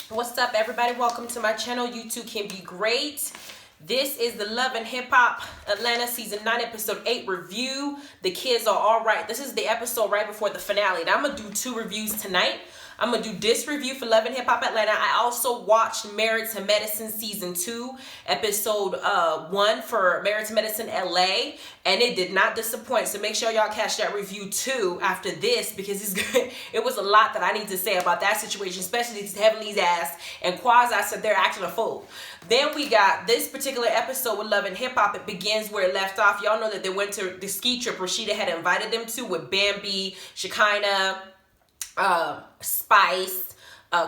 What's up, everybody? Welcome to my channel. You too can be great. This is the Love and Hip Hop Atlanta Season 9, Episode 8 review. The kids are all right. This is the episode right before the finale. Now, I'm going to do 2 reviews tonight. I'm going to do this review for Love and Hip Hop Atlanta. I also watched Married to Medicine Season 2, Episode 1 for Married to Medicine LA, and it did not disappoint. So make sure y'all catch that review too after this, because it's good. It was a lot that I need to say about that situation, especially Heavenly's ass and Quasi said they're acting a fool. Then we got this particular episode with Love and Hip Hop. It begins where it left off. Y'all know that they went to the ski trip Rashida had invited them to with Bambi, Shekinah, Spice,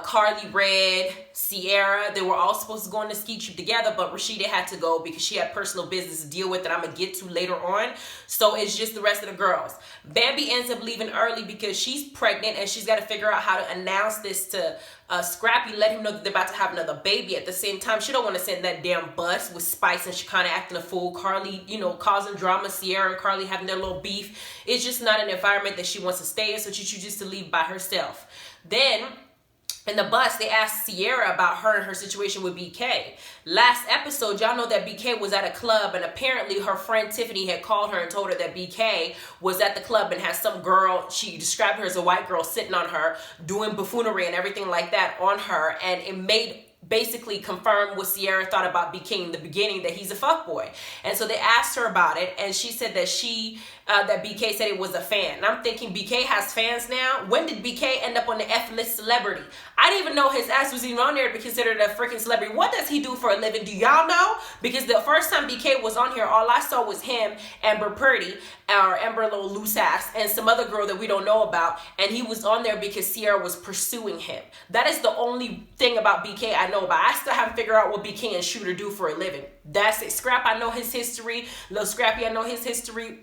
Carly Red, Sierra. They were all supposed to go on the ski trip together, but Rashida had to go because she had personal business to deal with that I'm gonna get to later on. So it's just the rest of the girls. Bambi ends up leaving early because she's pregnant and she's got to figure out how to announce this to Scrappy, let him know that they're about to have another baby. At the same time, she don't want to send that damn bus with Spice and she kind of acting a fool. Carly, causing drama. Sierra and Carly having their little beef. It's just not an environment that she wants to stay in, so she chooses to leave by herself. Then in the bus, they asked Sierra about her and her situation with BK. Last episode, y'all know that BK was at a club, and apparently her friend Tiffany had called her and told her that BK was at the club and had some girl, she described her as a white girl, sitting on her, doing buffoonery and everything like that on her, and it made basically confirm what Sierra thought about BK in the beginning, that he's a fuckboy. And so they asked her about it, and she said that that BK said it was a fan. And I'm thinking, BK has fans now? When did BK end up on the F-list celebrity? I didn't even know his ass was even on there to be considered a freaking celebrity. What does he do for a living? Do y'all know? Because the first time BK was on here, all I saw was him, Amber Purdy, or Amber Little Loose Ass, and some other girl that we don't know about. And he was on there because Sierra was pursuing him. That is the only thing about BK I know about. I still haven't figured out what BK and Shooter do for a living. That's it. Scrap, I know his history. Lil Scrappy, I know his history.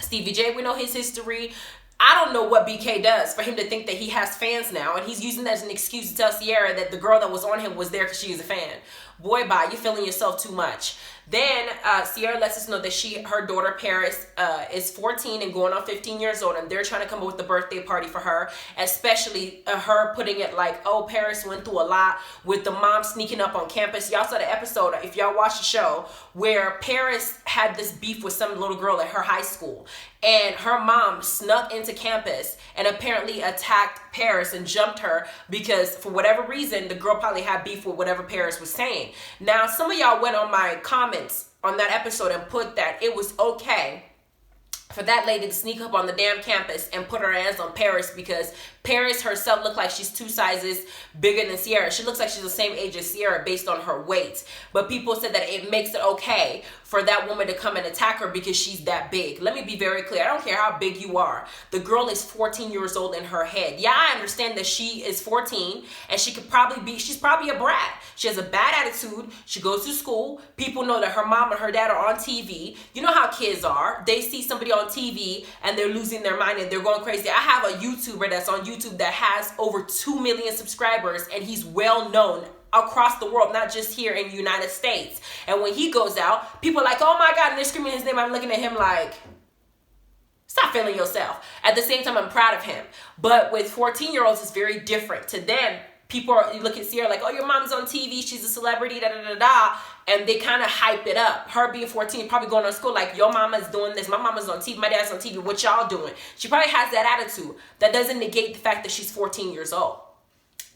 Stevie J, we know his history. I don't know what BK does for him to think that he has fans now, and he's using that as an excuse to tell Sierra that the girl that was on him was there because she is a fan. Boy, bye, you're feeling yourself too much. Then Sierra lets us know that her daughter Paris is 14 and going on 15 years old, and they're trying to come up with the birthday party for her, especially her putting it like, oh, Paris went through a lot with the mom sneaking up on campus. Y'all saw the episode, if y'all watched the show, where Paris had this beef with some little girl at her high school, and her mom snuck into campus and apparently attacked Paris and jumped her because for whatever reason, the girl probably had beef with whatever Paris was saying. Now, some of y'all went on my comments on that episode and put that it was okay for that lady to sneak up on the damn campus and put her hands on Paris because Paris herself looked like she's 2 sizes bigger than Sierra. She looks like she's the same age as Sierra based on her weight. But people said that it makes it okay for that woman to come and attack her because she's that big. Let me be very clear. I don't care how big you are. The girl is 14 years old in her head. Yeah, I understand that she is 14 and she's probably a brat. She has a bad attitude. She goes to school. People know that her mom and her dad are on TV. You know how kids are. They see somebody on TV and they're losing their mind and they're going crazy. I have a YouTuber that's on YouTube that has over 2 million subscribers, and he's well known across the world, not just here in the United States. And when he goes out, people are like, oh my God, and they're screaming his name. I'm looking at him like, stop feeling yourself. At the same time, I'm proud of him. But with 14-year-olds, it's very different. To them, you look at Sierra like, oh, your mom's on TV, she's a celebrity, da-da-da-da, and they kind of hype it up. Her being 14, probably going to school like, your mama's doing this, my mama's on TV, my dad's on TV, what y'all doing? She probably has that attitude. That doesn't negate the fact that she's 14 years old.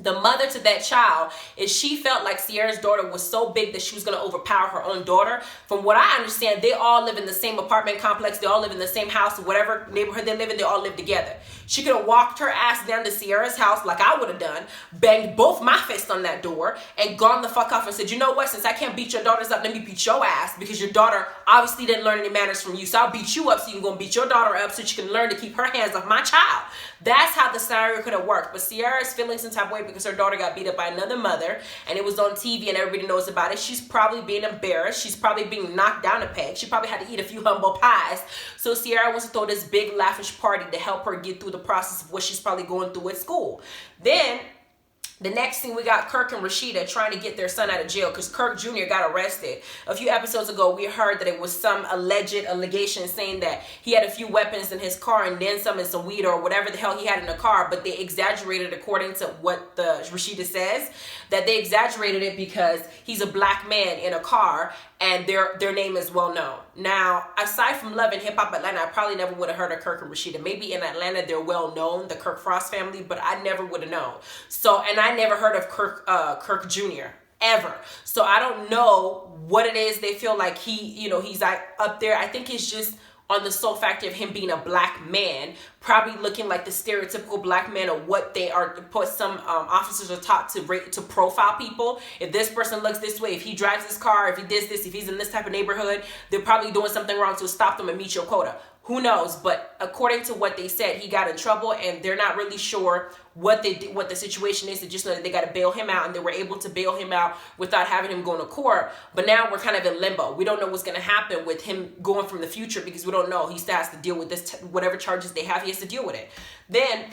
The mother to that child is she felt like Sierra's daughter was so big that she was going to overpower her own daughter. From what I understand, they all live in the same apartment complex. They all live in the same house, whatever neighborhood they live in, they all live together. She could have walked her ass down to Sierra's house like I would have done, banged both my fists on that door, and gone the fuck off and said, you know what, since I can't beat your daughters up, let me beat your ass because your daughter obviously didn't learn any manners from you. So I'll beat you up so you can go and beat your daughter up so she can learn to keep her hands off my child. That's how the scenario could have worked. But Sierra is feeling some type of way because her daughter got beat up by another mother and it was on TV and everybody knows about it. She's probably being embarrassed. She's probably being knocked down a peg. She probably had to eat a few humble pies. So Sierra wants to throw this big lavish party to help her get through the process of what she's probably going through at school. Then The next thing, we got Kirk and Rashida trying to get their son out of jail because Kirk Jr. got arrested. A few episodes ago, we heard that it was some alleged allegation saying that he had a few weapons in his car and then some in some weed or whatever the hell he had in the car, but they exaggerated, according to what the Rashida says, that they exaggerated it because he's a black man in a car and their name is well known. Now, aside from Love and Hip Hop Atlanta, I probably never would have heard of Kirk and Rashida. Maybe in Atlanta they're well known, the Kirk Frost family, but I never would have known. So, and I never heard of Kirk Jr. ever. So I don't know what it is they feel like he's like up there. I think it's just on the sole factor of him being a black man, probably looking like the stereotypical black man of what they are. Some officers are taught to profile people. If this person looks this way, if he drives this car, if he does this, if he's in this type of neighborhood, they're probably doing something wrong, so stop them and meet your quota. Who knows? But according to what they said, he got in trouble, and they're not really sure what the situation is. They just know that they got to bail him out, and they were able to bail him out without having him go to court. But now we're kind of in limbo. We don't know what's going to happen with him going from the future because we don't know. He still has to deal with this, whatever charges they have, he has to deal with it. Then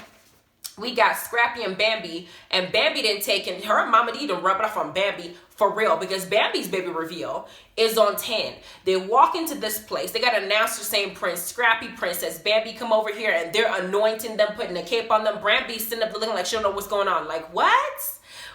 we got Scrappy and Bambi didn't take it. Her and Mama D didn't rub it off on Bambi for real, because Bambi's baby reveal is on 10. They walk into this place. They got an announcer saying Prince, Scrappy, Princess, Bambi, come over here, and they're anointing them, putting a cape on them. Bambi's sitting up looking like she don't know what's going on. Like, what?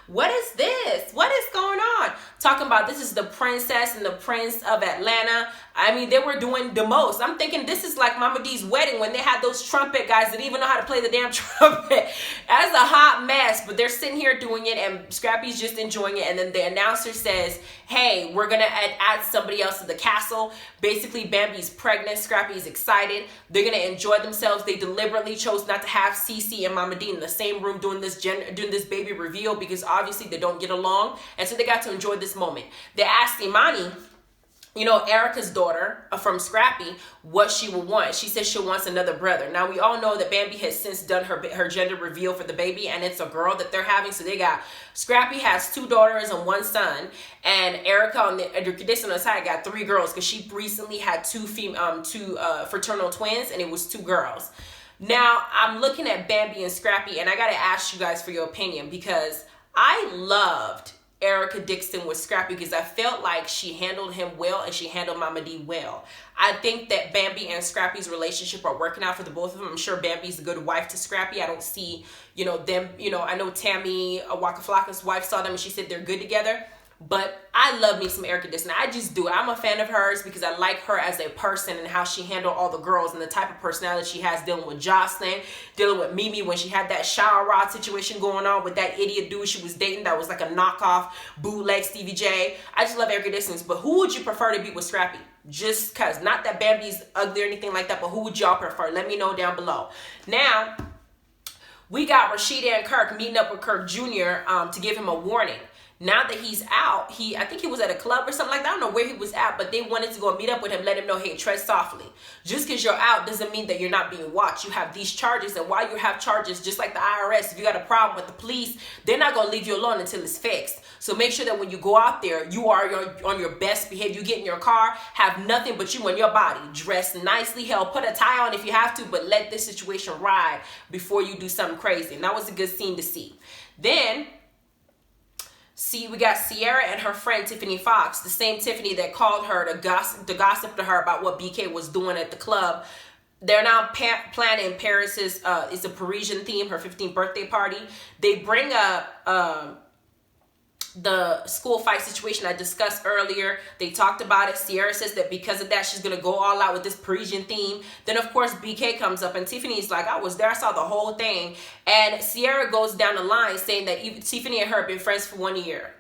What is this? What is going on? Talking about this is the princess and the prince of Atlanta. I mean, they were doing the most. I'm thinking this is like Mama D's wedding when they had those trumpet guys that didn't even know how to play the damn trumpet. That's a hot mess, but they're sitting here doing it, and Scrappy's just enjoying it. And then the announcer says, hey, we're going to add somebody else to the castle. Basically, Bambi's pregnant. Scrappy's excited. They're going to enjoy themselves. They deliberately chose not to have Cece and Mama D in the same room doing this baby reveal because obviously they don't get along. And so they got to enjoy this moment. They asked Imani, Erica's daughter from Scrappy, what she would want. She says she wants another brother. Now, we all know that Bambi has since done her gender reveal for the baby, and it's a girl that they're having. So they got, Scrappy has 2 daughters and 1 son, and Erica on the side got 3 girls because she recently had 2 fraternal twins, and it was 2 girls. Now, I'm looking at Bambi and Scrappy, and I got to ask you guys for your opinion because I loved Erica Dixon with Scrappy because I felt like she handled him well and she handled Mama D well. I think that Bambi and Scrappy's relationship are working out for the both of them. I'm sure Bambi's a good wife to Scrappy. I don't see, them, I know Tammy, Waka Flocka's wife, saw them and she said they're good together. But I love me some Erica Dixon. I just do. I'm a fan of hers because I like her as a person and how she handled all the girls and the type of personality she has, dealing with Jocelyn, dealing with Mimi when she had that shower rod situation going on with that idiot dude she was dating that was like a knockoff bootleg Stevie J. I just love Erica Dixon. But who would you prefer to be with Scrappy? Just because, not that Bambi's ugly or anything like that, but who would y'all prefer? Let me know down below. Now, we got Rashida and Kirk meeting up with Kirk Jr. To give him a warning. Now that he's out, I think he was at a club or something like that. I don't know where he was at, but they wanted to go meet up with him, let him know, hey, tread softly. Just because you're out doesn't mean that you're not being watched. You have these charges, and while you have charges, just like the IRS, if you got a problem with the police, they're not going to leave you alone until it's fixed. So make sure that when you go out there, you are on your best behavior. You get in your car, have nothing but you and your body. Dress nicely, hell, put a tie on if you have to, but let this situation ride before you do something crazy. And that was a good scene to see. Then, we got Sierra and her friend Tiffany Fox, the same Tiffany that called her to gossip to her about what BK was doing at the club. They're now planning Paris's, it's a Parisian theme, her 15th birthday party. They bring up the school fight situation I discussed earlier. They talked about it. Sierra says that because of that, she's going to go all out with this Parisian theme. Then, of course, BK comes up, and Tiffany's like, I was there. I saw the whole thing. And Sierra goes down the line saying that Tiffany and her have been friends for 1 year.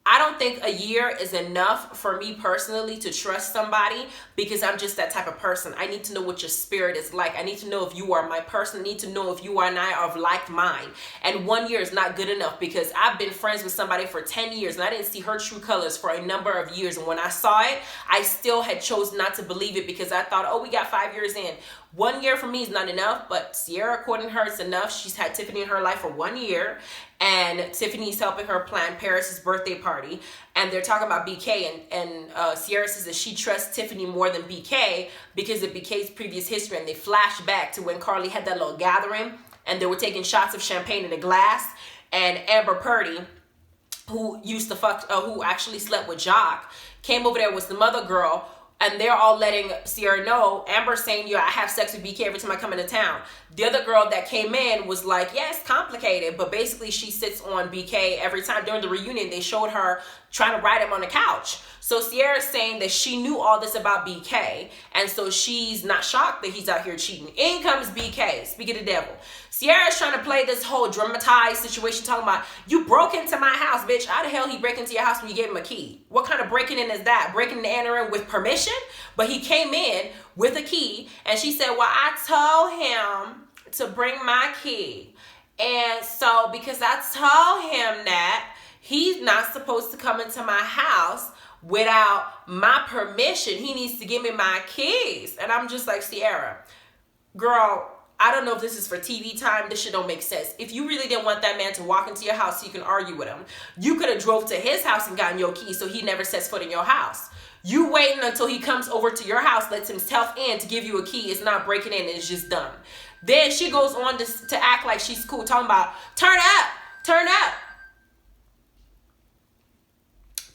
I don't think a year is enough for me personally to trust somebody because I'm just that type of person. I need to know what your spirit is like. I need to know if you are my person. I need to know if you and I are of like mind. And 1 year is not good enough because I've been friends with somebody for 10 years and I didn't see her true colors for a number of years. And when I saw it, I still had chosen not to believe it because I thought, oh, we got 5 years in. 1 year for me is not enough, but Sierra, according to her, it's enough. She's had Tiffany in her life for 1 year, and Tiffany's helping her plan Paris's birthday party, and they're talking about BK, and Sierra says that she trusts Tiffany more than BK because of BK's previous history, and they flash back to when Carly had that little gathering, and they were taking shots of champagne in a glass, and Amber Purdy, who used to who actually slept with Jock, came over there with some other girl, and they're all letting Sierra know. Amber's saying, yeah, I have sex with BK every time I come into town. The other girl that came in was like, yeah, it's complicated, but basically she sits on BK every time. During the reunion, they showed her trying to ride him on the couch. So Sierra's saying that she knew all this about BK, and so she's not shocked that he's out here cheating. In comes BK, speaking of the devil. Sierra's trying to play this whole dramatized situation, talking about, you broke into my house, bitch. How the hell he break into your house when you gave him a key? What kind of breaking in is that? Breaking and entering with permission? But he came in with a key, and she said, well, I told him to bring my key. And so because I told him that he's not supposed to come into my house without my permission, he needs to give me my keys. And I'm just like, Sierra, girl, I don't know if this is for TV time. This shit don't make sense. If you really didn't want that man to walk into your house so you can argue with him, you could have drove to his house and gotten your keys so he never sets foot in your house. You waiting until he comes over to your house, lets himself in to give you a key. It's not breaking in. It's just dumb. Then she goes on to act like she's cool, talking about, turn up, turn up.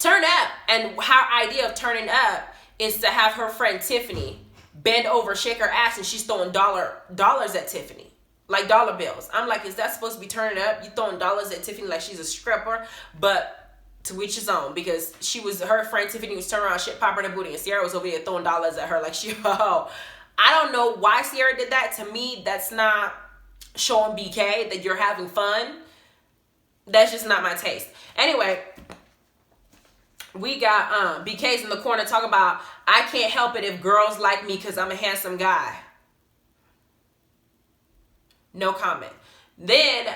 Turn up. And her idea of turning up is to have her friend Tiffany bend over, shake her ass, and she's throwing dollars at Tiffany. Like dollar bills. I'm like, is that supposed to be turning up? You throwing dollars at Tiffany like she's a stripper? But to each his own, because her friend Tiffany was turning around, shit popping her booty, and Sierra was over there throwing dollars at her like she, oh. I don't know why Sierra did that. To me, that's not showing BK that you're having fun. That's just not my taste. Anyway, we got BK's in the corner talking about, I can't help it if girls like me because I'm a handsome guy. No comment. Then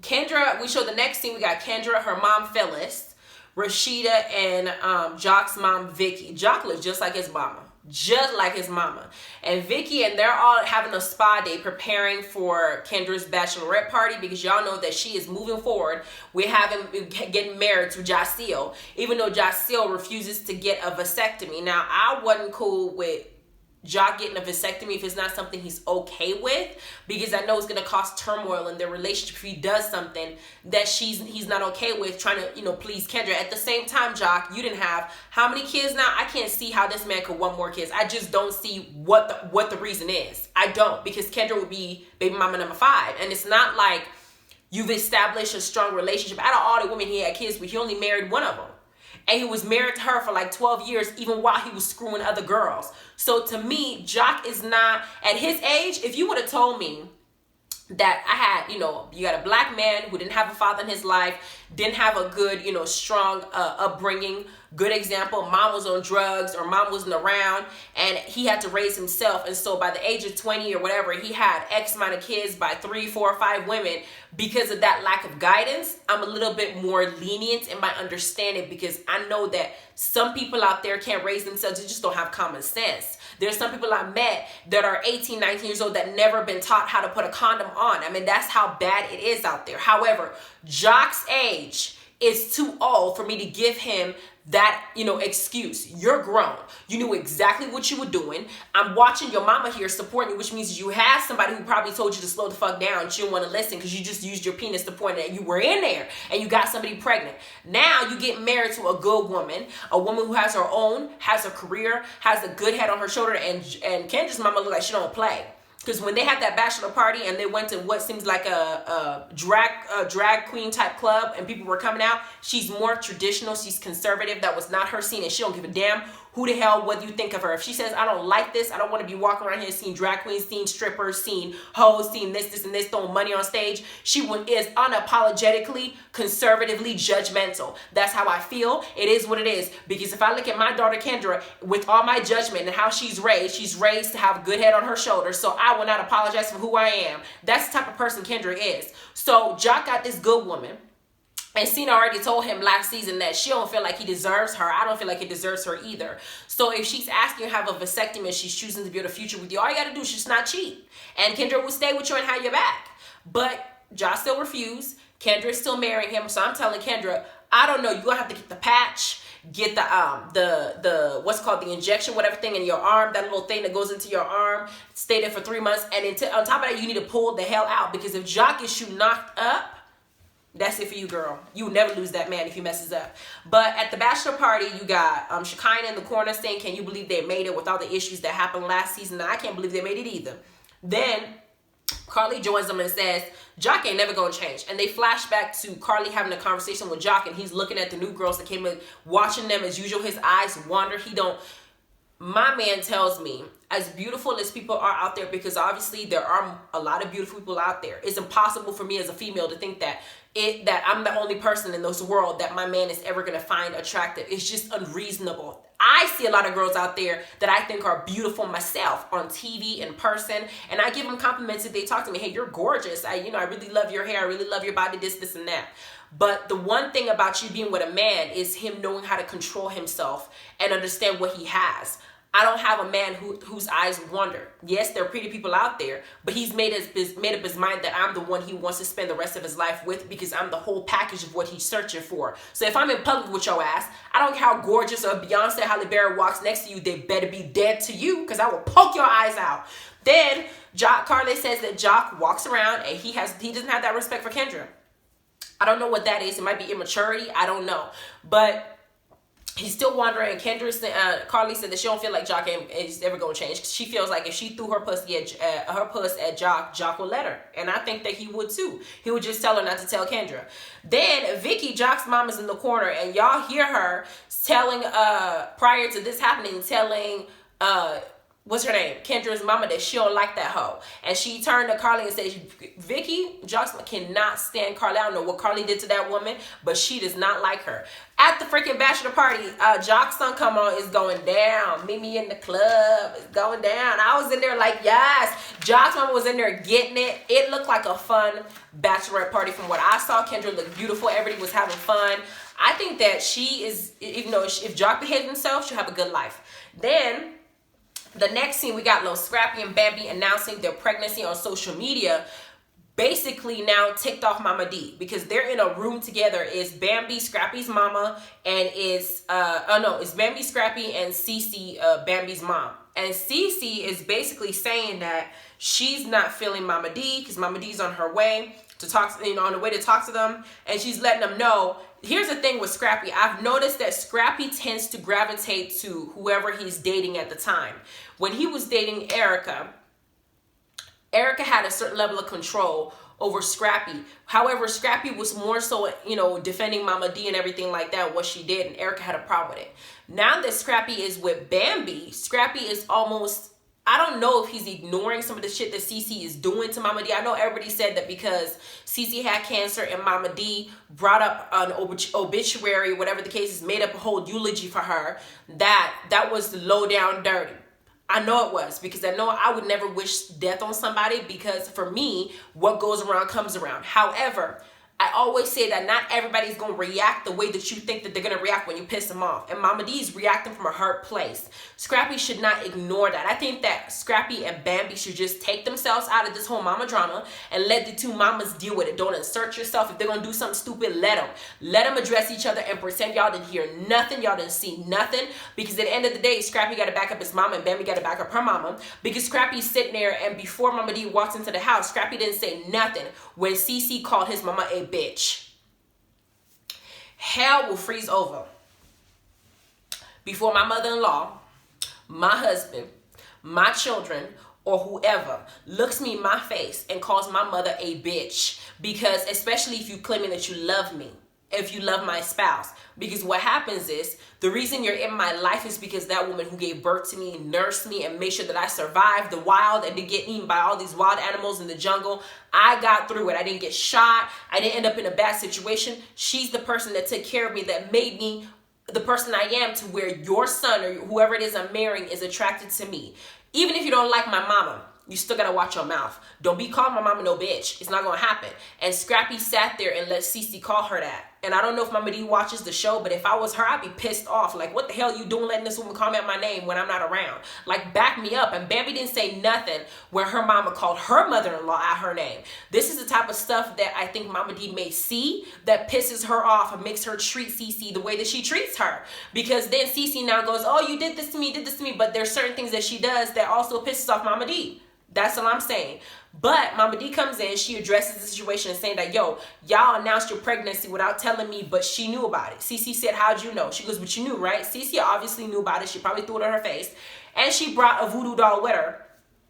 Kendra, we show the next scene. We got Kendra, her mom Phyllis, Rashida, and Jock's mom Vicky. Jock looks just like his mama. Just like his mama. And Vicky, and they're all having a spa day preparing for Kendra's bachelorette party, because y'all know that she is moving forward with getting married to Jaceel, even though Jaceel refuses to get a vasectomy. Now, I wasn't cool with Jock getting a vasectomy if it's not something he's okay with, because I know it's going to cause turmoil in their relationship if he does something that he's not okay with, trying to, please Kendra. At the same time, Jock, you didn't have how many kids now? I can't see how this man could want more kids. I just don't see what the reason is. I don't, because Kendra would be baby mama number 5, and it's not like you've established a strong relationship. Out of all the women he had kids with, he only married one of them. And he was married to her for like 12 years, even while he was screwing other girls. So to me, Jock is not, at his age, if you would have told me that I had, you got a black man who didn't have a father in his life, didn't have a good, strong upbringing, good example, mom was on drugs or mom wasn't around, and he had to raise himself. And so by the age of 20 or whatever, he had X amount of kids by 3, 4, 5 women. Because of that lack of guidance, I'm a little bit more lenient in my understanding, because I know that some people out there can't raise themselves. They just don't have common sense. There's some people I met that are 18, 19 years old that never been taught how to put a condom on. I mean, that's how bad it is out there. However, Jock's age is too old for me to give him that, excuse. You're grown. You knew exactly what you were doing. I'm watching your mama here supporting you, which means you had somebody who probably told you to slow the fuck down. She didn't want to listen because you just used your penis to point at you were in there and you got somebody pregnant. Now you get married to a good woman, a woman who has her own, has a career, has a good head on her shoulder, and Kendra's mama look like she don't play. Because when they had that bachelor party and they went to what seems like a drag queen type club and people were coming out, she's more traditional, she's conservative. That was not her scene, and she don't give a damn who the hell, what you think of her. If she says, I don't like this, I don't want to be walking around here seeing drag queens, seeing strippers, seeing hoes, seeing this, and this, throwing money on stage. She is unapologetically, conservatively judgmental. That's how I feel. It is what it is. Because if I look at my daughter Kendra, with all my judgment and how she's raised to have a good head on her shoulders, so I will not apologize for who I am. That's the type of person Kendra is. So Jock got this good woman. And Cena already told him last season that she don't feel like he deserves her. I don't feel like he deserves her either. So if she's asking you to have a vasectomy and she's choosing to build a future with you, all you got to do is just not cheat. And Kendra will stay with you and have your back. But Josh still refused. Kendra is still marrying him. So I'm telling Kendra, I don't know. You're going to have to get the patch. get the what's called the injection, whatever thing in your arm, that little thing that goes into your arm, stay there for 3 months, and on top of that, you need to pull the hell out, because if Jock gets you knocked up, that's it for you, girl. You will never lose that man if he messes up. But at the bachelor party, you got Shekinah in the corner saying, can you believe they made it with all the issues that happened last season? Now, I can't believe they made it either. Then Carly joins them and says, Jock ain't never gonna change. And they flash back to Carly having a conversation with Jock, and he's looking at the new girls that came in, watching them as usual. His eyes wander. My man tells me, as beautiful as people are out there, because obviously there are a lot of beautiful people out there, it's impossible for me as a female to think that I'm the only person in this world that my man is ever going to find attractive. It's just unreasonable. I see a lot of girls out there that I think are beautiful myself on TV, in person, and I give them compliments if they talk to me. Hey, you're gorgeous. I really love your hair. I really love your body, this, and that. But the one thing about you being with a man is him knowing how to control himself and understand what he has. I don't have a man whose eyes wander. Yes, there are pretty people out there, but he's made up his mind that I'm the one he wants to spend the rest of his life with, because I'm the whole package of what he's searching for. So if I'm in public with your ass, I don't care how gorgeous or Beyonce Halle Berry walks next to you, they better be dead to you, because I will poke your eyes out. Then Carly says that Jock walks around and he doesn't have that respect for Kendra. I don't know what that is. It might be immaturity. I don't know. But he's still wondering. Carly said that she don't feel like Jock is ever gonna change. She feels like if she threw her puss at Jock, Jock will let her, and I think that he would too. He would just tell her not to tell Kendra. Then Vicky, Jock's mom, is in the corner, and y'all hear her telling prior to this happening, telling what's her name, Kendra's mama, that she don't like that hoe. And she turned to Carly and said, Vicky, Jock's cannot stand Carly. I don't know what Carly did to that woman, but she does not like her. At the freaking bachelor party, Jock's song come on, is going down. Meet me in the club, it's going down. I was in there like, yes. Jock's mama was in there getting it. It looked like a fun bachelorette party from what I saw. Kendra looked beautiful. Everybody was having fun. I think that she is, even though if Jock behaves himself, she'll have a good life. Then the next scene, we got Lil Scrappy and Bambi announcing their pregnancy on social media. Basically now ticked off Mama D, because they're in a room together. It's Bambi, Scrappy's mama, and it's Bambi, Scrappy, and Cece, Bambi's mom. And Cece is basically saying that she's not feeling Mama D, because Mama D's on her way to talk, on the way to talk to them, and she's letting them know. Here's the thing with Scrappy. I've noticed that Scrappy tends to gravitate to whoever he's dating at the time. When he was dating Erica had a certain level of control over Scrappy. However, Scrappy was more so, defending Mama D and everything like that, what she did, and Erica had a problem with it. Now that Scrappy is with Bambi, Scrappy is almost, I don't know if he's ignoring some of the shit that Cece is doing to Mama D. I know everybody said that because Cece had cancer and Mama D brought up an obituary, whatever the case is, made up a whole eulogy for her, that was low down dirty. I know it was, because I know I would never wish death on somebody, because for me, what goes around comes around. However, I always say that not everybody's going to react the way that you think that they're going to react when you piss them off. And Mama D is reacting from a hurt place. Scrappy should not ignore that. I think that Scrappy and Bambi should just take themselves out of this whole mama drama and let the two mamas deal with it. Don't insert yourself. If they're going to do something stupid, let them. Let them address each other and pretend y'all didn't hear nothing. Y'all didn't see nothing. Because at the end of the day, Scrappy got to back up his mama and Bambi got to back up her mama. Because Scrappy's sitting there, and before Mama D walks into the house, Scrappy didn't say nothing when Cece called his mama a bitch. Hell will freeze over before my mother-in-law, my husband, my children, or whoever looks me in my face and calls my mother a bitch. Because especially if you claiming that you love me, if you love my spouse. Because what happens is, the reason you're in my life is because that woman who gave birth to me, nursed me, and made sure that I survived the wild and didn't get eaten by all these wild animals in the jungle. I got through it. I didn't get shot. I didn't end up in a bad situation. She's the person that took care of me, that made me the person I am, to where your son or whoever it is I'm marrying is attracted to me. Even if you don't like my mama, you still gotta watch your mouth. Don't be calling my mama no bitch. It's not gonna happen. And Scrappy sat there and let Cece call her that. And I don't know if Mama D watches the show, but if I was her, I'd be pissed off. Like, what the hell you doing letting this woman call me out my name when I'm not around? Like, back me up. And Bambi didn't say nothing when her mama called her mother-in-law out her name. This is the type of stuff that I think Mama D may see that pisses her off and makes her treat Cece the way that she treats her. Because then Cece now goes, oh, you did this to me, but there's certain things that she does that also pisses off Mama D. That's all I'm saying. But Mama D comes in, she addresses the situation and saying that, yo, y'all announced your pregnancy without telling me, but she knew about it. Cece said, how'd you know? She goes, but you knew, right? Cece obviously knew about it. She probably threw it on her face. And she brought a voodoo doll with her,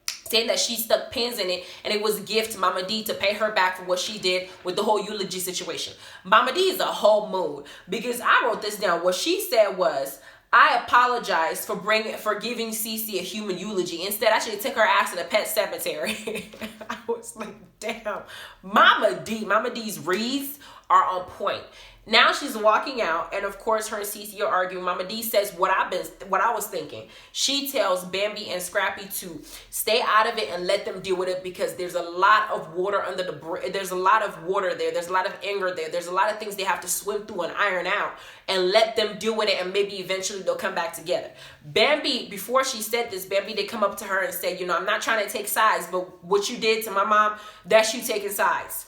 saying that she stuck pins in it and it was a gift to Mama D to pay her back for what she did with the whole eulogy situation. Mama D is a whole mood, because I wrote this down. What she said was, I apologize for giving Cece a human eulogy. Instead, I should take her ass to the pet cemetery. I was like, damn. Mama D's reads are on point. Now she's walking out, and of course her and Cece are arguing. Mama D says what I was thinking. She tells Bambi and Scrappy to stay out of it and let them deal with it, because there's a lot of water under the bridge. There's a lot of water there. There's a lot of anger there. There's a lot of things they have to swim through and iron out, and let them deal with it, and maybe eventually they'll come back together. Bambi, before she said this, Bambi did come up to her and say, you know, I'm not trying to take sides, but what you did to my mom, that's you taking sides.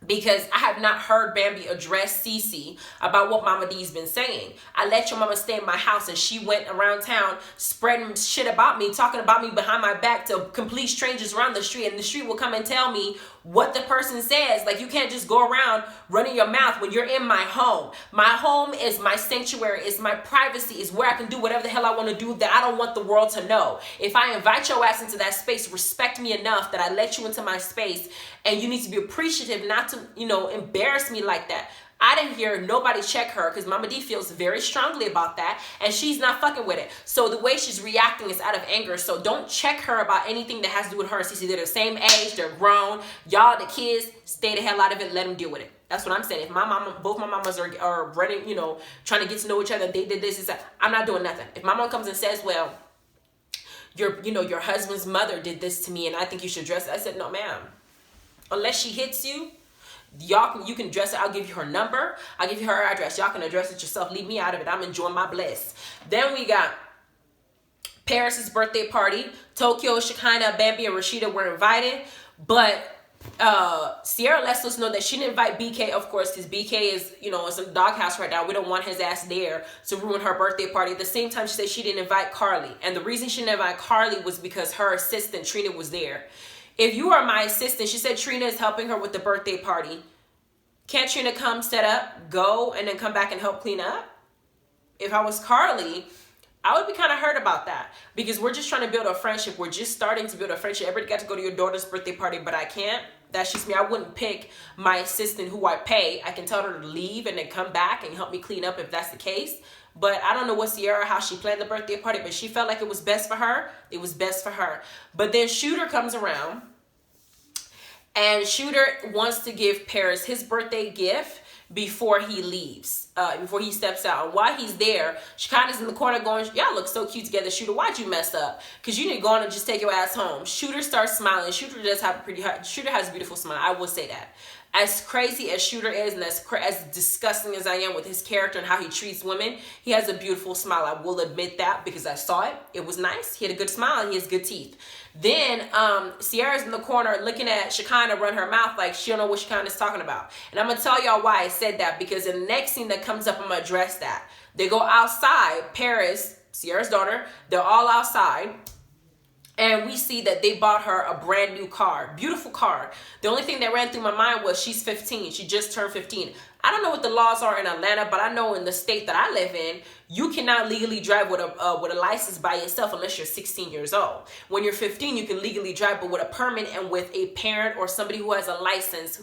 Because I have not heard Bambi address Cece about what Mama D's been saying. I let your mama stay in my house, and she went around town spreading shit about me, talking about me behind my back to complete strangers around the street, and the street will come and tell me what the person says. Like, you can't just go around running your mouth when you're in my home. My home is my sanctuary, is my privacy, is where I can do whatever the hell I want to do that I don't want the world to know. If I invite your ass into that space, respect me enough that I let you into my space, and you need to be appreciative, not to, you know, embarrass me like that. I didn't hear nobody check her, because Mama D feels very strongly about that, and she's not fucking with it. So the way she's reacting is out of anger. So don't check her about anything that has to do with her and Cece. They're the same age, they're grown. Y'all the kids, stay the hell out of it, let them deal with it. That's what I'm saying. If my mama, both my mamas are running, you know, trying to get to know each other, they did this and that, I'm not doing nothing. If my mom comes and says, well, your husband's mother did this to me and I think you should address it, I said, no, ma'am. Unless she hits you, you can address it. I'll give you her number. I'll give you her address. Y'all can address it yourself. Leave me out of it. I'm enjoying my bliss. Then we got Paris's birthday party. Tokyo, Shekinah, Bambi, and Rashida were invited. But Sierra lets us know that she didn't invite BK, of course, because BK is, you know, it's in the doghouse right now. We don't want his ass there to ruin her birthday party. At the same time, she said she didn't invite Carly. And the reason she didn't invite Carly was because her assistant, Trina, was there. If you are my assistant, she said Trina is helping her with the birthday party. Can't Trina come set up, go, and then come back and help clean up? If I was Carly, I would be kind of hurt about that, because we're just trying to build a friendship. We're just starting to build a friendship. Everybody got to go to your daughter's birthday party, but I can't. That's just me. I wouldn't pick my assistant who I pay. I can tell her to leave and then come back and help me clean up if that's the case. But I don't know what Sierra, how she planned the birthday party, but she felt like it was best for her. It was best for her. But then Shooter comes around, and Shooter wants to give Paris his birthday gift before he leaves, before he steps out. And while he's there, Shekinah's in the corner going, y'all look so cute together. Shooter, why'd you mess up? Because you didn't go on and just take your ass home. Shooter starts smiling. Shooter does have Shooter has a beautiful smile. I will say that. As crazy as Shooter is, and as disgusting as I am with his character and how he treats women, he has a beautiful smile. I will admit that, because I saw it. It was nice. He had a good smile and he has good teeth. Then Sierra's in the corner looking at Shekinah run her mouth like she don't know what Shekinah's talking about. And I'm going to tell y'all why I said that, because in the next scene that comes up, I'm going to address that. They go outside. Paris, Sierra's daughter, they're all outside. And we see that they bought her a brand new car. Beautiful car. The only thing that ran through my mind was she's 15. She just turned 15. I don't know what the laws are in Atlanta, but I know in the state that I live in, you cannot legally drive with a license by yourself unless you're 16 years old. When you're 15, you can legally drive, but with a permit and with a parent or somebody who has a license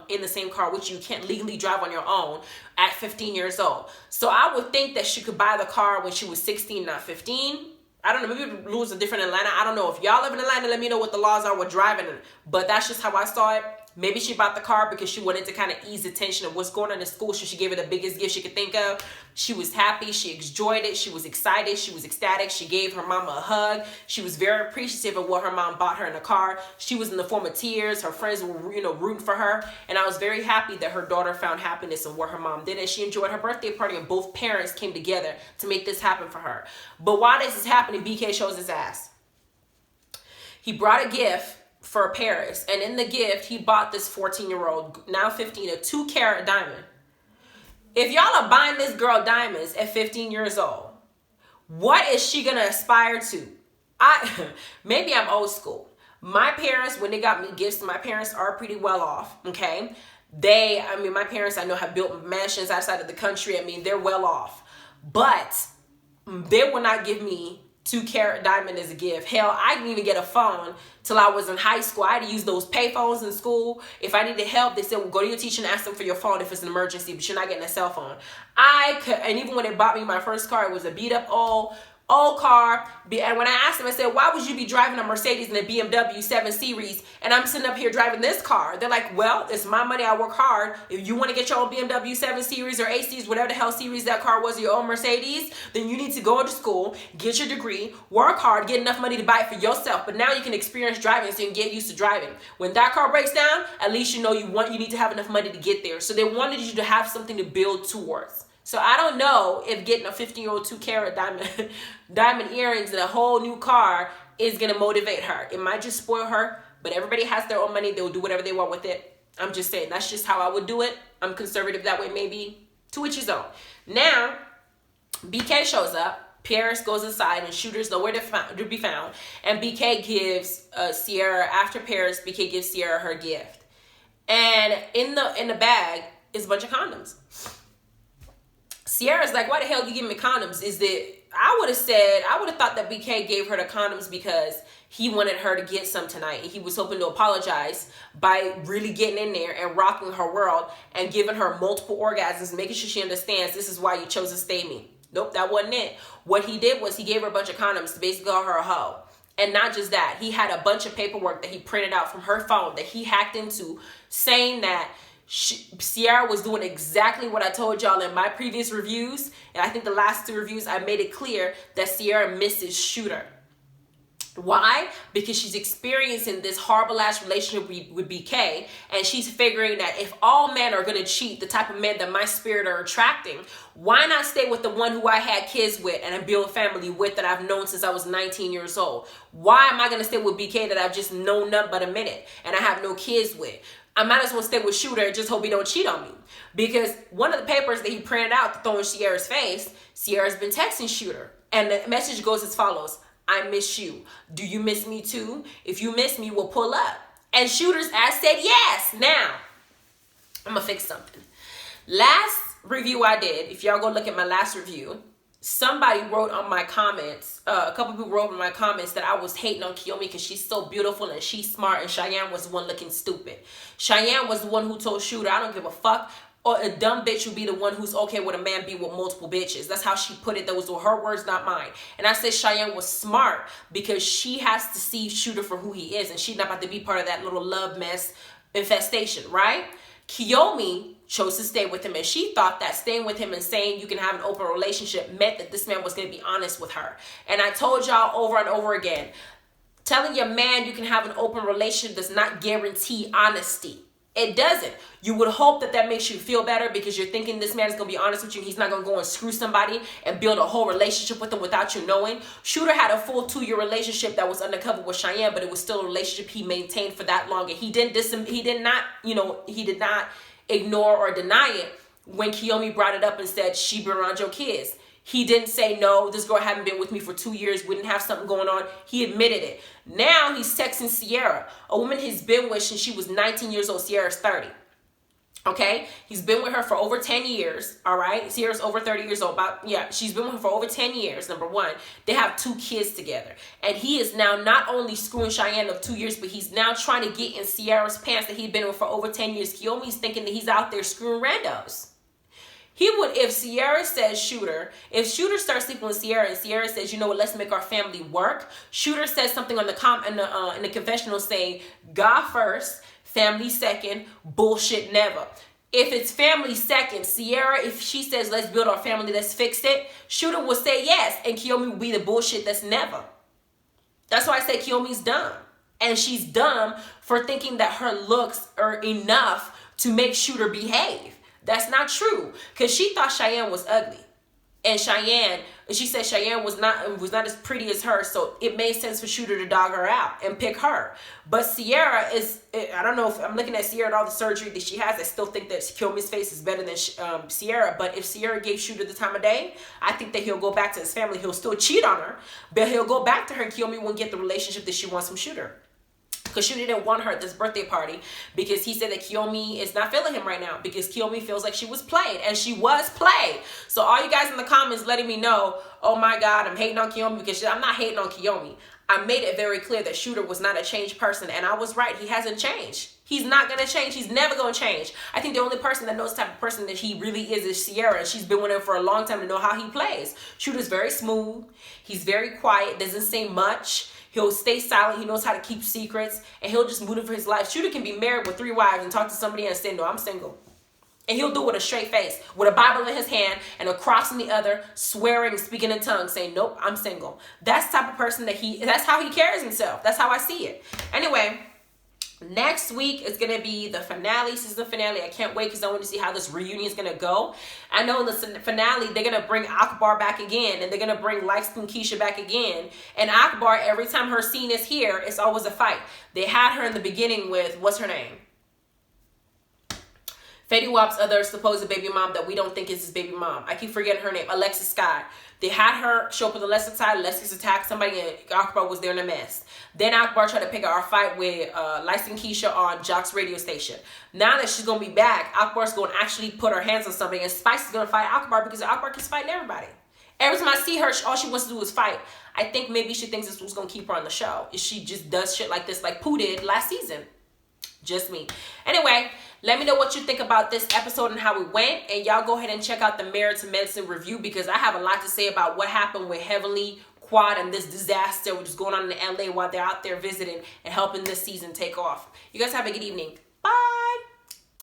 in the same car, which you can't legally drive on your own at 15 years old. So I would think that she could buy the car when she was 16, not 15. I don't know, maybe rules are different in Atlanta. I don't know. If y'all live in Atlanta, let me know what the laws are with driving. But that's just how I saw it. Maybe she bought the car because she wanted to kind of ease the tension of what's going on in school. So she gave her the biggest gift she could think of. She was happy. She enjoyed it. She was excited. She was ecstatic. She gave her mama a hug. She was very appreciative of what her mom bought her in the car. She was in the form of tears. Her friends were, you know, rooting for her. And I was very happy that her daughter found happiness in what her mom did. And she enjoyed her birthday party, and both parents came together to make this happen for her. But while this is happening, BK shows his ass. He brought a gift for Paris, and in the gift, he bought this 14-year-old, now 15, a 2-carat diamond. If y'all are buying this girl diamonds at 15 years old, what is she gonna aspire to? Maybe I'm old school. My parents, when they got me gifts, my parents are pretty well off, okay? My parents I know have built mansions outside of the country. I mean, they're well off. But they will not give me 2-carat diamond as a gift. Hell, I didn't even get a phone till I was in high school. I had to use those pay phones in school. If I needed help, they said, well, go to your teacher and ask them for your phone if it's an emergency, but you're not getting a cell phone. And even when they bought me my first car, it was a beat up old car. And when I asked them, I said, why would you be driving a Mercedes and a BMW 7 Series and I'm sitting up here driving this car? They're like, well, it's my money. I work hard. If you want to get your own BMW 7 Series or 8 Series, whatever the hell series that car was, your own Mercedes, then you need to go into school, get your degree, work hard, get enough money to buy it for yourself. But now you can experience driving so you can get used to driving. When that car breaks down, at least you know you need to have enough money to get there. So they wanted you to have something to build towards. So I don't know if getting a 15-year-old 2-carat diamond earrings and a whole new car is going to motivate her. It might just spoil her, but everybody has their own money. They'll do whatever they want with it. I'm just saying, that's just how I would do it. I'm conservative that way, maybe. To each his own. Now, BK shows up. Paris goes inside and Shooter's nowhere to be found. And BK gives Sierra, after Paris, BK gives Sierra her gift. And in the bag is a bunch of condoms. Sierra's like, why the hell you giving me condoms? I would have thought that BK gave her the condoms because he wanted her to get some tonight. He was hoping to apologize by really getting in there and rocking her world and giving her multiple orgasms, making sure she understands this is why you chose to stay me. Nope, that wasn't it. What he did was he gave her a bunch of condoms to basically call her a hoe. And not just that, he had a bunch of paperwork that he printed out from her phone that he hacked into saying that Sierra was doing exactly what I told y'all in my previous reviews. And I think the last 2 reviews, I made it clear that Sierra misses Shooter. Why? Because she's experiencing this horrible ass relationship with BK, and she's figuring that if all men are going to cheat, the type of men that my spirit are attracting, why not stay with the one who I had kids with and I built a family with that I've known since I was 19 years old? Why am I going to stay with BK that I've just known nothing but a minute and I have no kids with? I might as well stay with Shooter and just hope he don't cheat on me. Because one of the papers that he printed out to throw in Sierra's face, Sierra's been texting Shooter. And the message goes as follows: I miss you. Do you miss me too? If you miss me, we'll pull up. And Shooter's ass said yes. Now, I'm going to fix something. Last review I did, if y'all go look at my last review, somebody wrote on my comments, a couple people wrote in my comments that I was hating on Kiyomi because she's so beautiful and she's smart and Cheyenne was the one looking stupid. Cheyenne was the one who told Shooter, I don't give a fuck. Or a dumb bitch would be the one who's okay with a man being with multiple bitches. That's how she put it. Those were her words, not mine. And I said Cheyenne was smart because she has to see Shooter for who he is. And she's not about to be part of that little love mess infestation, right? Kiyomi chose to stay with him, and she thought that staying with him and saying you can have an open relationship meant that this man was going to be honest with her. And I told y'all over and over again, telling your man you can have an open relationship does not guarantee honesty. It doesn't. You would hope that that makes you feel better because you're thinking this man is going to be honest with you. He's not going to go and screw somebody and build a whole relationship with them without you knowing. Shooter had a full 2-year relationship that was undercover with Cheyenne, but it was still a relationship he maintained for that long. And he did not ignore or deny it when Kiyomi brought it up and said she been around your kids. He didn't say, no, this girl hadn't been with me for 2 years. We didn't have something going on. He admitted it. Now he's texting Sierra, a woman he's been with since she was 19 years old. Sierra's 30. Okay? He's been with her for over 10 years. All right? Sierra's over 30 years old. She's been with her for over 10 years, number one. They have 2 kids together. And he is now not only screwing Cheyenne of 2 years, but he's now trying to get in Sierra's pants that he'd been with for over 10 years. Kiyomi's thinking that he's out there screwing randos. He would, if Sierra says Shooter, if Shooter starts sleeping with Sierra and Sierra says, you know what, let's make our family work. Shooter says something on the in the confessional saying, God first, family second, bullshit never. If it's family second, Ciara, if she says, let's build our family, let's fix it, Shooter will say yes, and Kiyomi will be the bullshit that's never. That's why I say Kiyomi's dumb. And she's dumb for thinking that her looks are enough to make Shooter behave. That's not true. Because she thought Cheyenne was ugly. And she said Cheyenne was not as pretty as her, so it made sense for Shooter to dog her out and pick her. But Ciara is, I don't know if I'm looking at Ciara and all the surgery that she has, I still think that Kiyomi's face is better than Ciara. But if Ciara gave Shooter the time of day, I think that he'll go back to his family. He'll still cheat on her, but he'll go back to her, and Kiyomi won't get the relationship that she wants from Shooter. Because Shooter didn't want her at this birthday party because he said that Kiyomi is not feeling him right now because Kiyomi feels like she was played, and she was played. So all you guys in the comments letting me know, oh my God, I'm hating on Kiyomi, because I'm not hating on Kiyomi. I made it very clear that Shooter was not a changed person, and I was right. He hasn't changed. He's not going to change. He's never going to change. I think the only person that knows the type of person that he really is Ciara, and she's been with him for a long time to know how he plays. Shooter's very smooth. He's very quiet, doesn't say much. He'll stay silent. He knows how to keep secrets, and he'll just move it for his life. Shooter can be married with 3 wives and talk to somebody and say, no, I'm single. And he'll do it with a straight face, with a Bible in his hand and a cross in the other, swearing, speaking in tongues, saying, nope, I'm single. That's the type of person that's how he carries himself. That's how I see it. Anyway, next week is going to be the season finale. I can't wait because I want to see how this reunion is going to go. I know in the finale, they're going to bring Akbar back again, and they're going to bring Light Skin Keisha back again. And Akbar, every time her scene is here, it's always a fight. They had her in the beginning with, what's her name? Fetty Wap's other supposed baby mom that we don't think is his baby mom. I keep forgetting her name. Alexis Sky. They had her show up with Alexis Sky. Alexis attacked somebody, and Akbar was there in a mess. Then Akbar tried to pick our fight with Light Skin Keisha on Jock's radio station. Now that she's going to be back, Akbar's going to actually put her hands on somebody, and Spice is going to fight Akbar because Akbar keeps fighting everybody. Every time I see her, all she wants to do is fight. I think maybe she thinks this was going to keep her on the show. If she just does shit like this, like Pooh did last season. Just me. Anyway, let me know what you think about this episode and how it went. And y'all go ahead and check out the Married to Medicine review, because I have a lot to say about what happened with Heavenly, Quad, and this disaster which is going on in LA while they're out there visiting and helping this season take off. You guys have a good evening. Bye.